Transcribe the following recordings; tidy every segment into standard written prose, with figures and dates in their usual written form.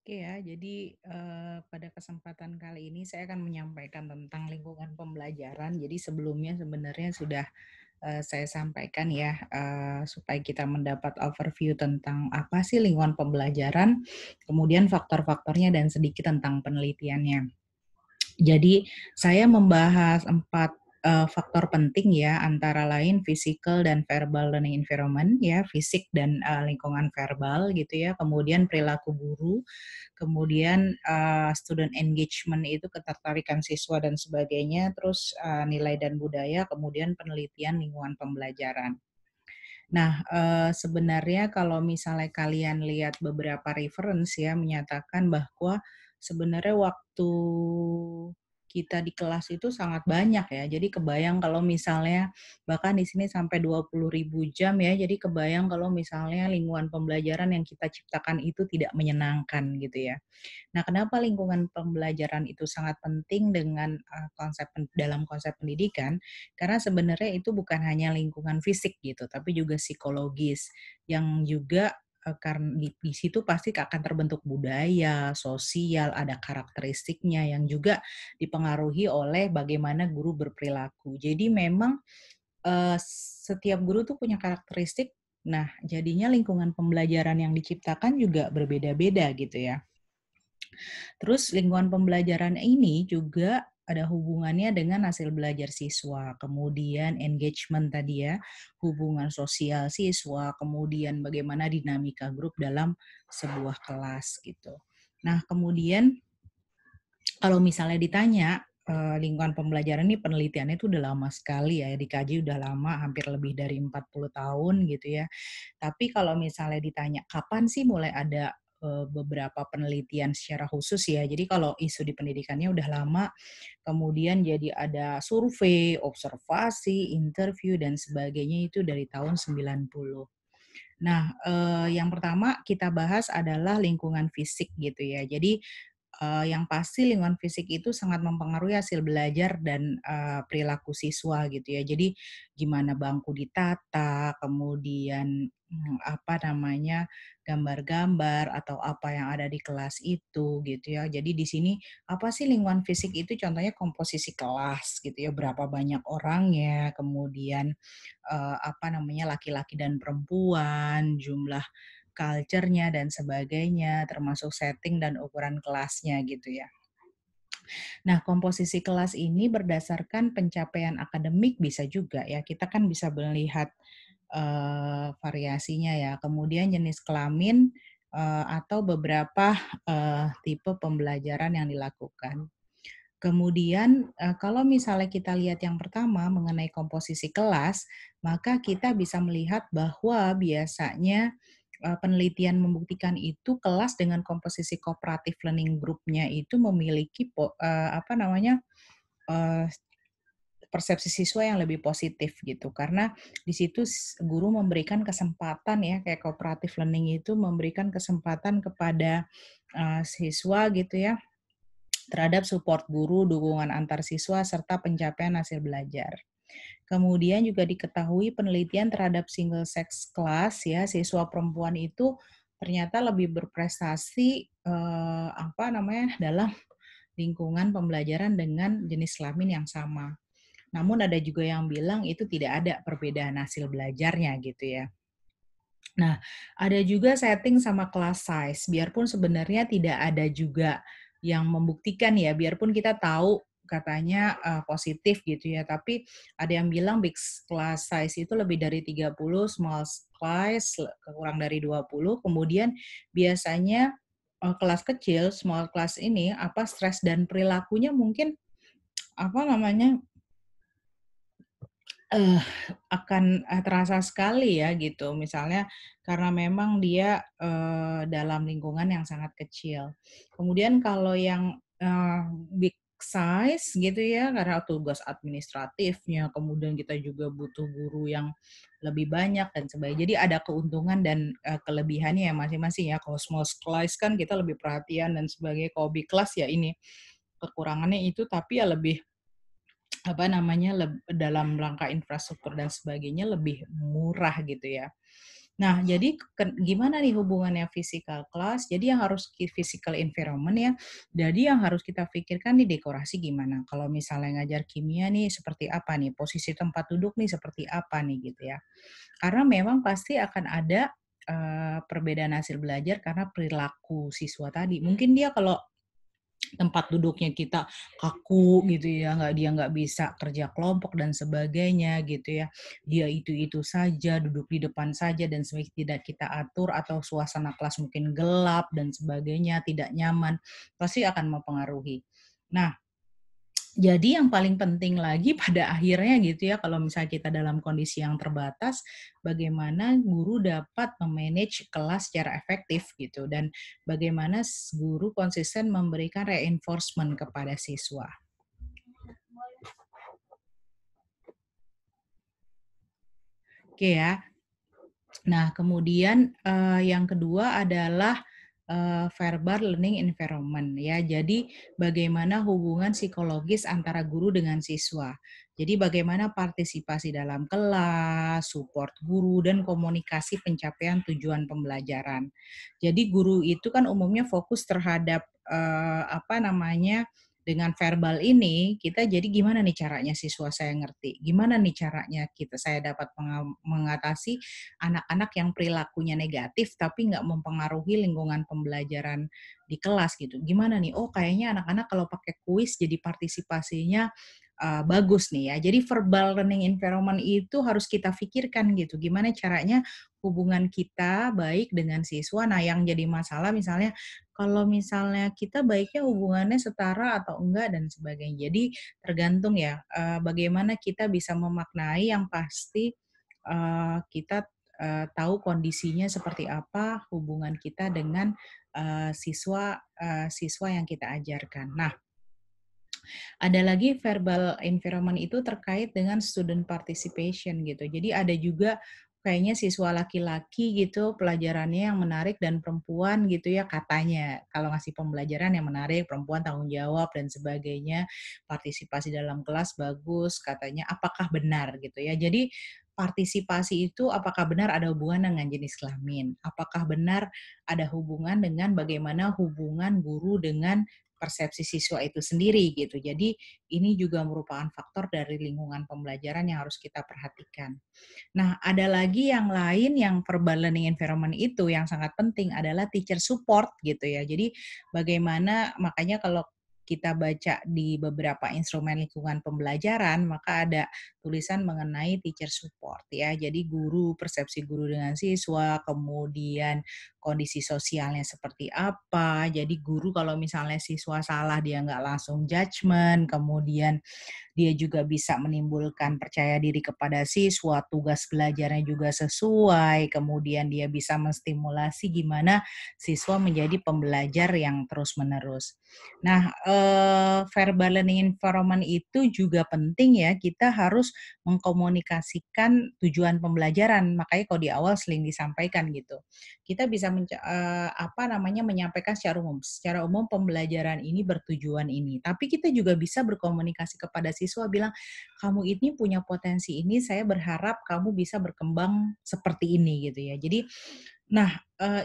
Oke ya, jadi pada kesempatan kali ini saya akan menyampaikan tentang lingkungan pembelajaran. Jadi sebelumnya sebenarnya sudah saya sampaikan ya, supaya kita mendapat overview tentang apa sih lingkungan pembelajaran, kemudian faktor-faktornya dan sedikit tentang penelitiannya. Jadi saya membahas 4 faktor penting ya, antara lain physical dan verbal learning environment ya, fisik dan, lingkungan verbal gitu ya, kemudian perilaku guru, kemudian, student engagement itu ketertarikan siswa dan sebagainya, terus, nilai dan budaya, kemudian penelitian lingkungan pembelajaran. Nah, sebenarnya kalau misalnya kalian lihat beberapa reference ya, menyatakan bahwa sebenarnya waktu kita di kelas itu sangat banyak ya. Jadi kebayang kalau misalnya bahkan di sini sampai 20.000 jam ya, jadi kebayang kalau misalnya lingkungan pembelajaran yang kita ciptakan itu tidak menyenangkan gitu ya. Nah, kenapa lingkungan pembelajaran itu sangat penting dengan, dalam konsep pendidikan, karena sebenarnya itu bukan hanya lingkungan fisik gitu, tapi juga psikologis yang juga, di situ pasti akan terbentuk budaya, sosial, ada karakteristiknya yang juga dipengaruhi oleh bagaimana guru berperilaku. Jadi memang, setiap guru tuh punya karakteristik, nah jadinya lingkungan pembelajaran yang diciptakan juga berbeda-beda gitu ya. Terus lingkungan pembelajaran ini juga ada hubungannya dengan hasil belajar siswa, kemudian engagement tadi ya, hubungan sosial siswa, kemudian bagaimana dinamika grup dalam sebuah kelas gitu. Nah, kemudian kalau misalnya ditanya, lingkungan pembelajaran ini penelitiannya itu udah lama sekali ya, dikaji udah lama, hampir lebih dari 40 tahun gitu ya. Tapi kalau misalnya ditanya kapan sih mulai ada, beberapa penelitian secara khusus ya, jadi kalau isu di pendidikannya udah lama, kemudian jadi ada survei, observasi, interview, dan sebagainya itu dari tahun 90. Nah, yang pertama kita bahas adalah lingkungan fisik gitu ya. Jadi, yang pasti lingkungan fisik itu sangat mempengaruhi hasil belajar dan, perilaku siswa gitu ya. Jadi gimana bangku ditata, kemudian, apa namanya, gambar-gambar atau apa yang ada di kelas itu gitu ya. Jadi di sini apa sih lingkungan fisik itu, contohnya komposisi kelas gitu ya, berapa banyak orangnya, kemudian apa namanya, laki-laki dan perempuan, jumlah culture-nya dan sebagainya, termasuk setting dan ukuran kelasnya gitu ya. Nah, komposisi kelas ini berdasarkan pencapaian akademik bisa juga ya, kita kan bisa melihat, variasinya ya, kemudian jenis kelamin, atau beberapa, tipe pembelajaran yang dilakukan. Kemudian, kalau misalnya kita lihat yang pertama mengenai komposisi kelas, maka kita bisa melihat bahwa biasanya, penelitian membuktikan itu kelas dengan komposisi cooperative learning group-nya itu memiliki apa namanya, eee, persepsi siswa yang lebih positif gitu. Karena di situ guru memberikan kesempatan ya, kayak cooperative learning itu memberikan kesempatan kepada, siswa gitu ya, terhadap support guru, dukungan antar siswa, serta pencapaian hasil belajar. Kemudian juga diketahui penelitian terhadap single sex class ya, siswa perempuan itu ternyata lebih berprestasi, apa namanya, dalam lingkungan pembelajaran dengan jenis kelamin yang sama. Namun ada juga yang bilang itu tidak ada perbedaan hasil belajarnya gitu ya. Nah, ada juga setting sama class size, biarpun sebenarnya tidak ada juga yang membuktikan ya, biarpun kita tahu katanya, positif gitu ya, tapi ada yang bilang big class size itu lebih dari 30, small class kurang dari 20, kemudian biasanya, kelas kecil, small class ini, apa, stres dan perilakunya mungkin, apa namanya, eh, akan, terasa sekali ya gitu. Misalnya karena memang dia, dalam lingkungan yang sangat kecil. Kemudian kalau yang, big size gitu ya, karena tugas administratifnya, kemudian kita juga butuh guru yang lebih banyak dan sebagainya. Jadi ada keuntungan dan, kelebihannya ya masing-masing ya. Kalau small class kan kita lebih perhatian dan sebagainya, kalau big class ya ini, kekurangannya itu tapi ya lebih apa namanya, dalam rangka infrastruktur dan sebagainya lebih murah gitu ya. Nah, jadi gimana nih hubungannya physical class? Jadi yang harus physical environment ya. Jadi yang harus kita pikirkan nih dekorasi gimana. Kalau misalnya ngajar kimia nih seperti apa nih? Posisi tempat duduk nih seperti apa nih gitu ya. Karena memang pasti akan ada perbedaan hasil belajar karena perilaku siswa tadi. Mungkin dia kalau tempat duduknya kita kaku gitu ya, dia nggak bisa kerja kelompok dan sebagainya gitu ya. Dia itu-itu saja, duduk di depan saja dan tidak kita atur atau suasana kelas mungkin gelap dan sebagainya, tidak nyaman, pasti akan mempengaruhi. Nah, jadi yang paling penting lagi pada akhirnya gitu ya, kalau misalnya kita dalam kondisi yang terbatas, bagaimana guru dapat memanage kelas secara efektif gitu, dan bagaimana guru konsisten memberikan reinforcement kepada siswa. Oke ya. Nah, kemudian, yang kedua adalah, verbal learning environment ya. Jadi bagaimana hubungan psikologis antara guru dengan siswa. Jadi bagaimana partisipasi dalam kelas, support guru, dan komunikasi pencapaian tujuan pembelajaran. Jadi guru itu kan umumnya fokus terhadap, apa namanya, dengan verbal ini kita jadi gimana nih caranya siswa saya ngerti, gimana nih caranya saya dapat mengatasi anak-anak yang perilakunya negatif tapi nggak mempengaruhi lingkungan pembelajaran di kelas gitu. Gimana nih? Oh kayaknya anak-anak kalau pakai kuis jadi partisipasinya bagus nih ya. Jadi verbal learning environment itu harus kita pikirkan gitu. Gimana caranya hubungan kita baik dengan siswa. Nah yang jadi masalah misalnya kalau misalnya kita baiknya hubungannya setara atau enggak dan sebagainya. Jadi tergantung ya bagaimana kita bisa memaknai yang pasti kita tahu kondisinya seperti apa hubungan kita dengan siswa yang kita ajarkan. Nah, ada lagi verbal environment itu terkait dengan student participation gitu. Jadi ada juga kayaknya siswa laki-laki gitu pelajarannya yang menarik dan perempuan gitu ya katanya. Kalau ngasih pembelajaran yang menarik, perempuan tanggung jawab dan sebagainya, partisipasi dalam kelas bagus katanya. Apakah benar gitu ya. Jadi partisipasi itu apakah benar ada hubungan dengan jenis kelamin? Apakah benar ada hubungan dengan bagaimana hubungan guru dengan persepsi siswa itu sendiri gitu. Jadi ini juga merupakan faktor dari lingkungan pembelajaran yang harus kita perhatikan. Nah, ada lagi yang lain yang verbal learning environment itu yang sangat penting adalah teacher support gitu ya. Jadi bagaimana makanya kalau kita baca di beberapa instrumen lingkungan pembelajaran, maka ada tulisan mengenai teacher support ya. Jadi guru, persepsi guru dengan siswa, kemudian kondisi sosialnya seperti apa. Jadi guru kalau misalnya siswa salah dia nggak langsung judgement, kemudian dia juga bisa menimbulkan percaya diri kepada siswa, tugas belajarnya juga sesuai, kemudian dia bisa menstimulasi gimana siswa menjadi pembelajar yang terus-menerus. Nah, verbal learning environment itu juga penting ya, kita harus mengkomunikasikan tujuan pembelajaran, makanya kalau di awal sering disampaikan gitu. Kita bisa apa namanya, menyampaikan secara umum pembelajaran ini bertujuan ini, tapi kita juga bisa berkomunikasi kepada siswa bilang, "Kamu ini punya potensi ini, saya berharap kamu bisa berkembang seperti ini," gitu ya. Jadi nah,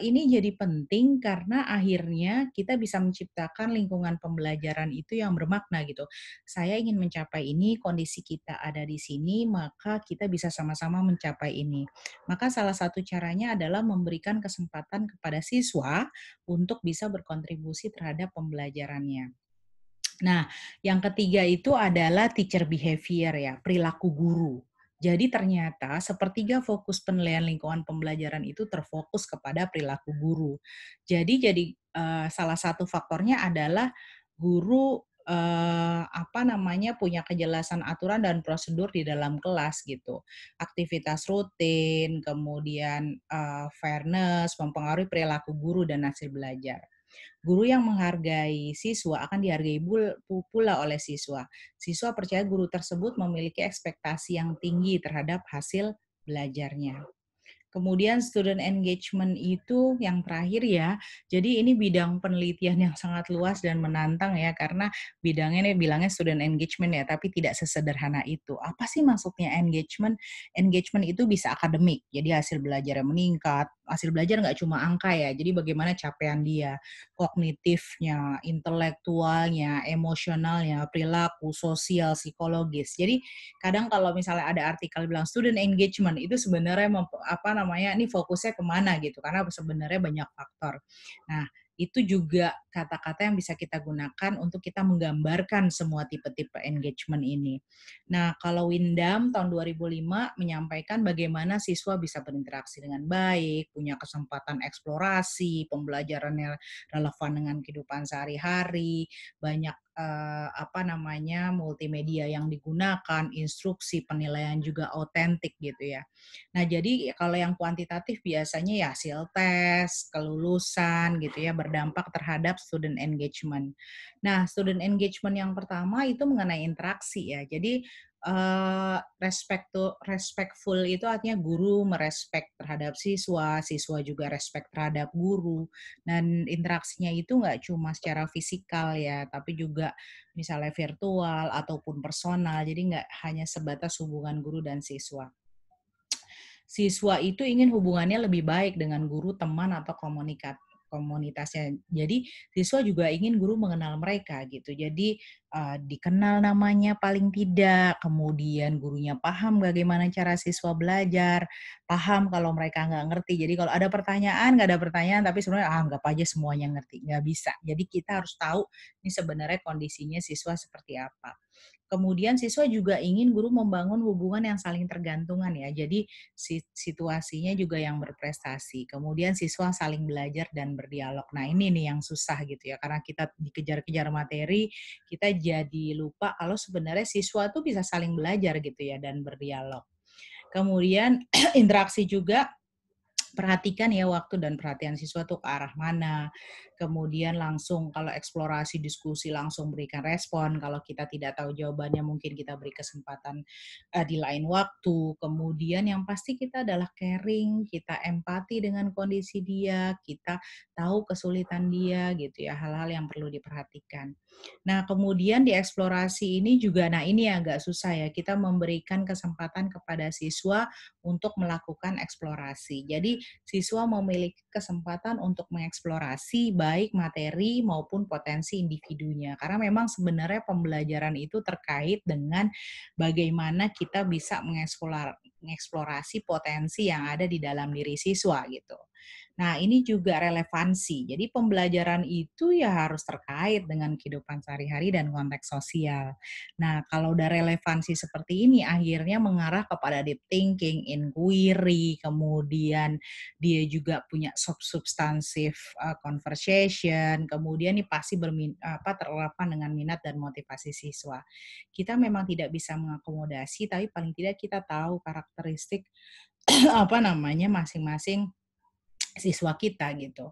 ini jadi penting karena akhirnya kita bisa menciptakan lingkungan pembelajaran itu yang bermakna gitu. Saya ingin mencapai ini, kondisi kita ada di sini, maka kita bisa sama-sama mencapai ini. Maka salah satu caranya adalah memberikan kesempatan kepada siswa untuk bisa berkontribusi terhadap pembelajarannya. Nah, yang ketiga itu adalah teacher behavior ya, perilaku guru. Jadi ternyata sepertiga fokus penilaian lingkungan pembelajaran itu terfokus kepada perilaku guru. Jadi salah satu faktornya adalah guru apa namanya punya kejelasan aturan dan prosedur di dalam kelas gitu. Aktivitas rutin, kemudian fairness mempengaruhi perilaku guru dan hasil belajar. Guru yang menghargai siswa akan dihargai pula oleh siswa. Siswa percaya guru tersebut memiliki ekspektasi yang tinggi terhadap hasil belajarnya. Kemudian student engagement itu yang terakhir ya, jadi ini bidang penelitian yang sangat luas dan menantang ya, karena bidangnya nih bilangnya student engagement ya, tapi tidak sesederhana itu. Apa sih maksudnya engagement? Engagement itu bisa akademik, jadi hasil belajar yang meningkat, hasil belajar nggak cuma angka ya, jadi bagaimana capaian dia, kognitifnya, intelektualnya, emosionalnya, perilaku, sosial, psikologis. Jadi kadang kalau misalnya ada artikel bilang student engagement itu sebenarnya apa namanya ini fokusnya kemana gitu karena sebenarnya banyak faktor. Nah itu juga kata-kata yang bisa kita gunakan untuk kita menggambarkan semua tipe-tipe engagement ini. Nah, kalau Windham tahun 2005 menyampaikan bagaimana siswa bisa berinteraksi dengan baik, punya kesempatan eksplorasi, pembelajarannya relevan dengan kehidupan sehari-hari, banyak apa namanya multimedia yang digunakan, instruksi, penilaian juga otentik gitu ya. Nah, jadi kalau yang kuantitatif biasanya ya hasil tes, kelulusan gitu ya berdampak terhadap student engagement. Nah, student engagement yang pertama itu mengenai interaksi ya. Jadi respectful itu artinya guru merespek terhadap siswa, siswa juga respect terhadap guru. Dan interaksinya itu nggak cuma secara fisikal ya, tapi juga misalnya virtual ataupun personal. Jadi nggak hanya sebatas hubungan guru dan siswa. Siswa itu ingin hubungannya lebih baik dengan guru, teman, atau komunitasnya. Jadi siswa juga ingin guru mengenal mereka gitu. Jadi dikenal namanya paling tidak, kemudian gurunya paham bagaimana cara siswa belajar, paham kalau mereka nggak ngerti. Jadi kalau ada pertanyaan, nggak ada pertanyaan, tapi sebenarnya anggap aja semuanya ngerti. Nggak bisa. Jadi kita harus tahu ini sebenarnya kondisinya siswa seperti apa. Kemudian siswa juga ingin guru membangun hubungan yang saling tergantungan ya. Jadi situasinya juga yang berprestasi. Kemudian siswa saling belajar dan berdialog. Nah, ini nih yang susah gitu ya. Karena kita dikejar-kejar materi, kita jadi lupa kalau sebenarnya siswa tuh bisa saling belajar gitu ya dan berdialog. Kemudian interaksi juga perhatikan ya waktu dan perhatian siswa tuh ke arah mana. Kemudian langsung kalau eksplorasi diskusi langsung berikan respon. Kalau kita tidak tahu jawabannya mungkin kita beri kesempatan di lain waktu. Kemudian yang pasti kita adalah caring, kita empati dengan kondisi dia, kita tahu kesulitan dia gitu ya, hal-hal yang perlu diperhatikan. Nah, kemudian di eksplorasi ini juga, nah ini agak susah ya, kita memberikan kesempatan kepada siswa untuk melakukan eksplorasi. Jadi siswa memiliki kesempatan untuk mengeksplorasi baik materi maupun potensi individunya. Karena memang sebenarnya pembelajaran itu terkait dengan bagaimana kita bisa mengeksplorasi potensi yang ada di dalam diri siswa gitu. Nah, ini juga relevansi. Jadi pembelajaran itu ya harus terkait dengan kehidupan sehari-hari dan konteks sosial. Nah, kalau udah relevansi seperti ini akhirnya mengarah kepada deep thinking, inquiry, kemudian dia juga punya substansive conversation, kemudian ini pasti terrelevan dengan minat dan motivasi siswa. Kita memang tidak bisa mengakomodasi, tapi paling tidak kita tahu karakteristik apa namanya masing-masing siswa kita gitu.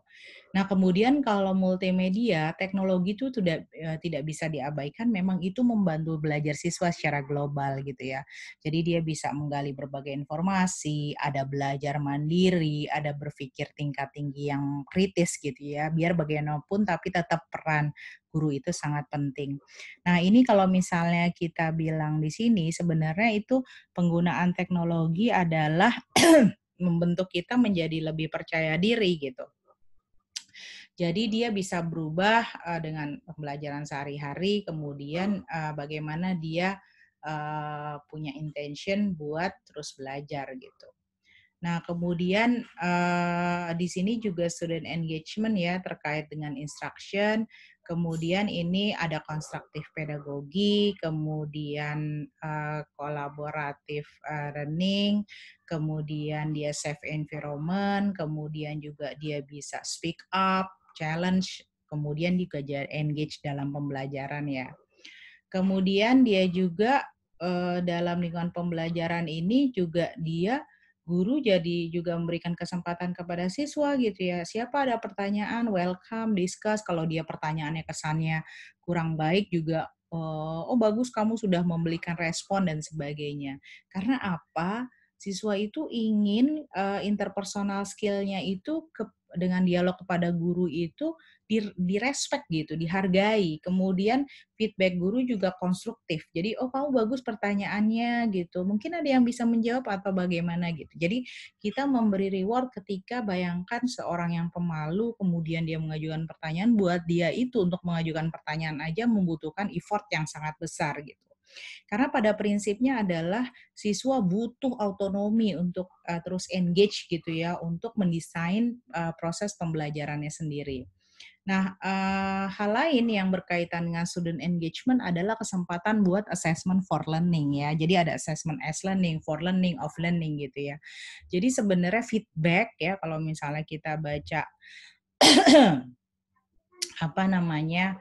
Nah, kemudian kalau multimedia, teknologi itu tidak bisa diabaikan, memang itu membantu belajar siswa secara global gitu ya. Jadi dia bisa menggali berbagai informasi, ada belajar mandiri, ada berpikir tingkat tinggi yang kritis gitu ya, biar bagaimanapun tapi tetap peran guru itu sangat penting. Nah, ini kalau misalnya kita bilang di sini sebenarnya itu penggunaan teknologi adalah membentuk kita menjadi lebih percaya diri gitu. Jadi dia bisa berubah dengan pembelajaran sehari-hari, kemudian bagaimana dia punya intention buat terus belajar gitu. Nah, kemudian di sini juga student engagement ya terkait dengan instruction, kemudian ini ada konstruktif pedagogi, kemudian kolaboratif learning, kemudian dia safe environment, kemudian juga dia bisa speak up, challenge, kemudian juga engage dalam pembelajaran ya. Kemudian dia juga dalam lingkungan pembelajaran ini juga dia guru jadi juga memberikan kesempatan kepada siswa gitu ya. Siapa ada pertanyaan, welcome, discuss. Kalau dia pertanyaannya kesannya kurang baik juga, oh bagus kamu sudah memberikan respon dan sebagainya. Karena apa? siswa itu ingin interpersonal skill-nya itu dengan dialog kepada guru itu direspek gitu, dihargai. Kemudian feedback guru juga konstruktif. Jadi, "Oh, kamu bagus pertanyaannya," gitu. Mungkin ada yang bisa menjawab atau bagaimana gitu. Jadi, kita memberi reward ketika bayangkan seorang yang pemalu, kemudian dia mengajukan pertanyaan, buat dia itu untuk mengajukan pertanyaan aja membutuhkan effort yang sangat besar gitu. Karena pada prinsipnya adalah siswa butuh autonomi untuk terus engage gitu ya, untuk mendesain proses pembelajarannya sendiri. Nah, hal lain yang berkaitan dengan student engagement adalah kesempatan buat assessment for learning ya. Jadi ada assessment as learning, for learning, of learning gitu ya. Jadi sebenarnya feedback ya, kalau misalnya kita baca apa namanya,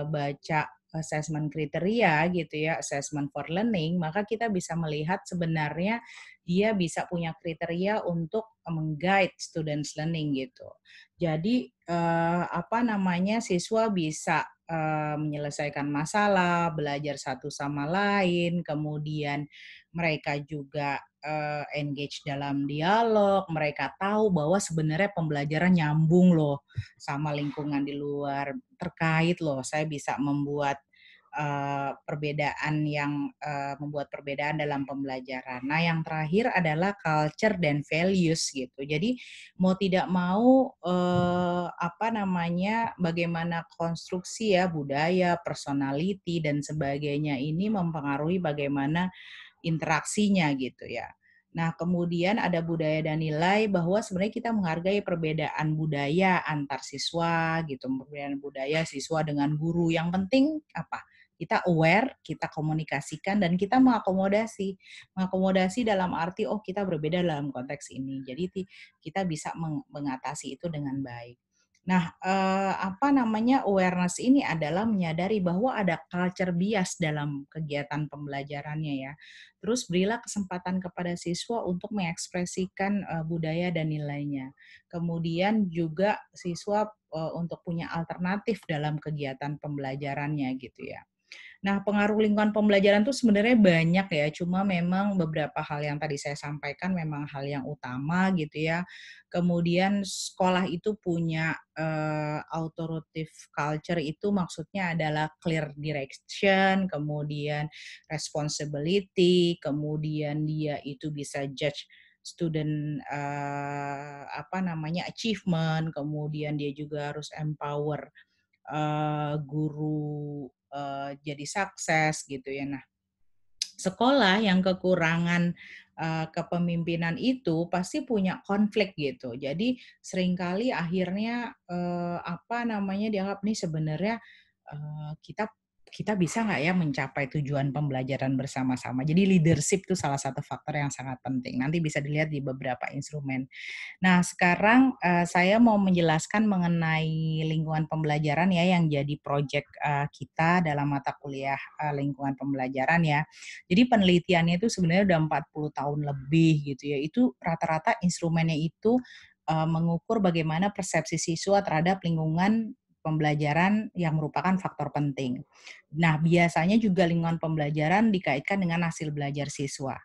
baca assessment kriteria gitu ya, assessment for learning, maka kita bisa melihat sebenarnya dia bisa punya kriteria untuk meng-guide students learning gitu. Jadi apa namanya, siswa bisa menyelesaikan masalah, belajar satu sama lain, kemudian mereka juga engage dalam dialog, mereka tahu bahwa sebenarnya pembelajaran nyambung loh sama lingkungan di luar, terkait loh saya bisa membuat membuat perbedaan dalam pembelajaran. Nah, yang terakhir adalah culture dan values gitu. Jadi mau tidak mau apa namanya, bagaimana konstruksi ya budaya, personality dan sebagainya ini mempengaruhi bagaimana interaksinya gitu ya. Nah, kemudian ada budaya dan nilai bahwa sebenarnya kita menghargai perbedaan budaya antar siswa gitu, perbedaan budaya siswa dengan guru. Yang penting apa? Kita aware, kita komunikasikan, dan kita mengakomodasi. Mengakomodasi dalam arti, oh kita berbeda dalam konteks ini. Jadi kita bisa mengatasi itu dengan baik. Nah, apa namanya, awareness ini adalah menyadari bahwa ada culture bias dalam kegiatan pembelajarannya ya. Terus berilah kesempatan kepada siswa untuk mengekspresikan budaya dan nilainya. Kemudian juga siswa untuk punya alternatif dalam kegiatan pembelajarannya gitu ya. Nah, pengaruh lingkungan pembelajaran tuh sebenarnya banyak ya, cuma memang beberapa hal yang tadi saya sampaikan memang hal yang utama gitu ya. Kemudian sekolah itu punya authoritative culture, itu maksudnya adalah clear direction, kemudian responsibility, kemudian dia itu bisa judge student apa namanya, achievement, kemudian dia juga harus empower guru jadi sukses gitu ya. Nah, sekolah yang kekurangan kepemimpinan itu pasti punya konflik gitu. Jadi seringkali akhirnya apa namanya, dianggap nih sebenarnya kita kita bisa nggak ya mencapai tujuan pembelajaran bersama-sama. Jadi leadership itu salah satu faktor yang sangat penting. Nanti bisa dilihat di beberapa instrumen. Nah, sekarang saya mau menjelaskan mengenai lingkungan pembelajaran ya yang jadi proyek kita dalam mata kuliah lingkungan pembelajaran ya. Jadi penelitiannya itu sebenarnya udah 40 tahun lebih gitu ya. Itu rata-rata instrumennya itu mengukur bagaimana persepsi siswa terhadap lingkungan pembelajaran yang merupakan faktor penting. Nah, biasanya juga lingkungan pembelajaran dikaitkan dengan hasil belajar siswa.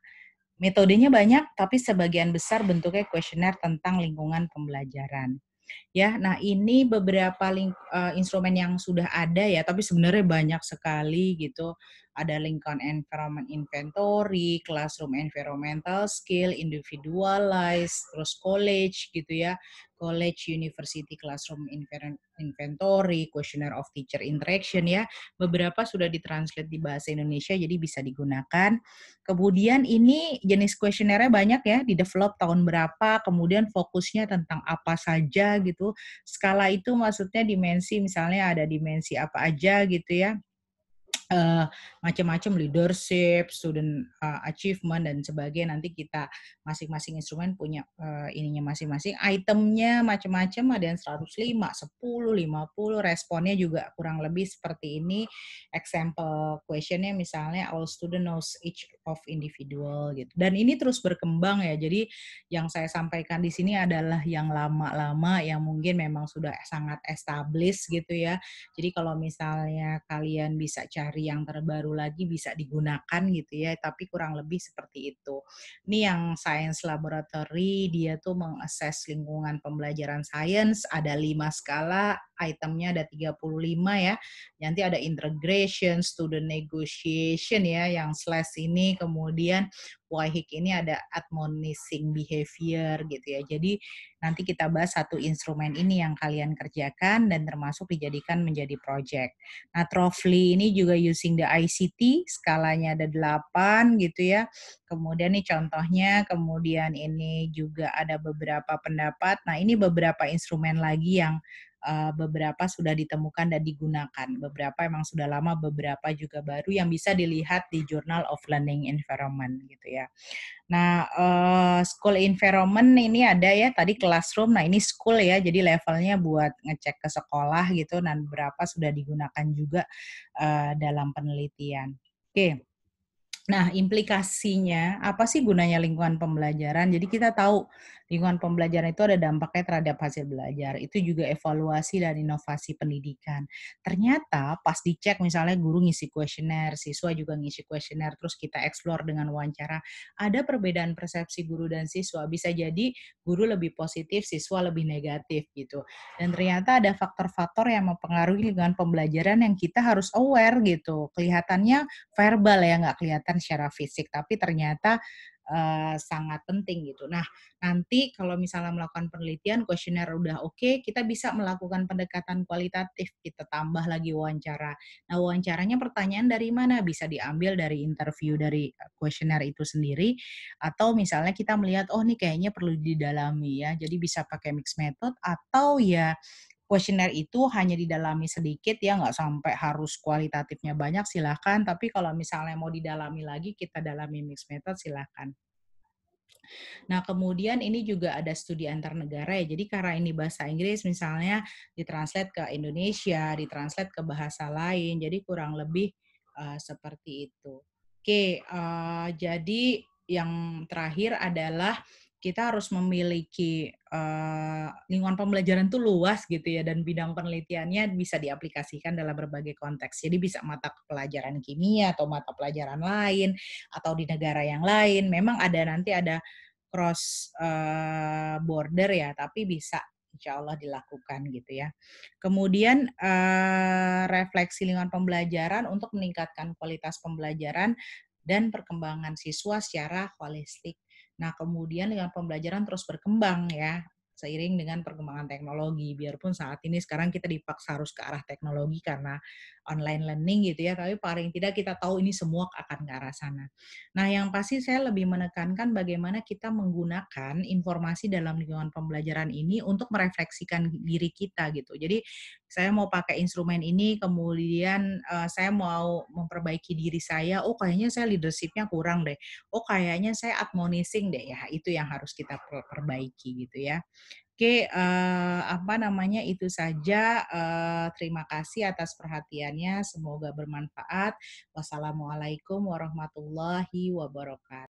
Metodenya banyak, tapi sebagian besar bentuknya kuesioner tentang lingkungan pembelajaran. Ya, nah ini beberapa instrumen yang sudah ada ya, tapi sebenarnya banyak sekali gitu. Ada lingkungan environment inventory, classroom environmental skill, individualized, terus college gitu ya, college university classroom inventory, questionnaire of teacher interaction ya. Beberapa sudah ditranslate di bahasa Indonesia, jadi bisa digunakan. Kemudian ini jenis kuesionernya banyak ya, di-develop tahun berapa, kemudian fokusnya tentang apa saja gitu. Skala itu maksudnya dimensi, misalnya ada dimensi apa aja gitu ya. Macam-macam leadership, student achievement dan sebagainya. Nanti kita masing-masing instrumen punya ininya masing-masing. Itemnya macam-macam, ada yang 105, 10, 50, responnya juga kurang lebih seperti ini. Example questionnya misalnya all student knows each of individual gitu. Dan ini terus berkembang ya. Jadi yang saya sampaikan di sini adalah yang lama-lama yang mungkin memang sudah sangat established gitu ya. Jadi kalau misalnya kalian bisa cari dari yang terbaru lagi bisa digunakan gitu ya, tapi kurang lebih seperti itu. Ini yang Science Laboratory, dia tuh meng-assess lingkungan pembelajaran sains, ada 5 skala, itemnya ada 35 ya. Nanti ada integration, student negotiation ya, yang slash ini, kemudian WIHIC ini ada admonishing behavior gitu ya. Jadi nanti kita bahas satu instrumen ini yang kalian kerjakan dan termasuk dijadikan menjadi project. Nah, Trophy ini juga using the ICT, skalanya ada 8 gitu ya. Kemudian nih contohnya, kemudian ini juga ada beberapa pendapat. Nah, ini beberapa instrumen lagi yang beberapa sudah ditemukan dan digunakan. Beberapa emang sudah lama, beberapa juga baru yang bisa dilihat di Journal of Learning Environment gitu ya. Nah, school environment ini ada ya tadi classroom, nah ini school ya, jadi levelnya buat ngecek ke sekolah gitu dan berapa sudah digunakan juga, dalam penelitian. Oke. Nah, implikasinya, apa sih gunanya lingkungan pembelajaran? Jadi kita tahu lingkungan pembelajaran itu ada dampaknya terhadap hasil belajar. Itu juga evaluasi dan inovasi pendidikan. Ternyata pas dicek misalnya guru ngisi kuesioner, siswa juga ngisi kuesioner, terus kita explore dengan wawancara, ada perbedaan persepsi guru dan siswa. Bisa jadi guru lebih positif, siswa lebih negatif gitu. Dan ternyata ada faktor-faktor yang mempengaruhi lingkungan pembelajaran yang kita harus aware gitu. Kelihatannya verbal ya, nggak kelihatan secara fisik, tapi ternyata, sangat penting gitu. Nah, nanti kalau misalnya melakukan penelitian, kuesioner udah oke, kita bisa melakukan pendekatan kualitatif, kita tambah lagi wawancara. Nah, wawancaranya pertanyaan dari mana? Bisa diambil dari interview dari, kuesioner itu sendiri, atau misalnya kita melihat, oh nih kayaknya perlu didalami ya, jadi bisa pakai mixed method atau ya kuesioner itu hanya didalami sedikit ya, nggak sampai harus kualitatifnya banyak silahkan, tapi kalau misalnya mau didalami lagi, kita dalami mixed method silahkan. Nah, kemudian ini juga ada studi antar negara ya, jadi karena ini bahasa Inggris misalnya ditranslate ke Indonesia, ditranslate ke bahasa lain, jadi kurang lebih, seperti itu. Oke, jadi yang terakhir adalah kita harus memiliki, lingkungan pembelajaran tuh luas gitu ya dan bidang penelitiannya bisa diaplikasikan dalam berbagai konteks. Jadi bisa mata pelajaran kimia atau mata pelajaran lain, atau di negara yang lain. Memang ada nanti ada cross, border ya, tapi bisa insya Allah dilakukan gitu ya. Kemudian, refleksi lingkungan pembelajaran untuk meningkatkan kualitas pembelajaran dan perkembangan siswa secara holistik. Nah, kemudian lingkungan pembelajaran terus berkembang ya, seiring dengan perkembangan teknologi. Biarpun saat ini sekarang kita dipaksa harus ke arah teknologi karena online learning gitu ya, tapi paling tidak kita tahu ini semua akan ke arah sana. Nah, yang pasti saya lebih menekankan bagaimana kita menggunakan informasi dalam lingkungan pembelajaran ini untuk merefleksikan diri kita gitu. Jadi saya mau pakai instrumen ini, kemudian saya mau memperbaiki diri saya, oh kayaknya saya leadership-nya kurang deh, oh kayaknya saya admonishing deh ya, itu yang harus kita perbaiki gitu ya. Oke, apa namanya, itu saja, terima kasih atas perhatiannya, semoga bermanfaat. Wassalamualaikum warahmatullahi wabarakatuh.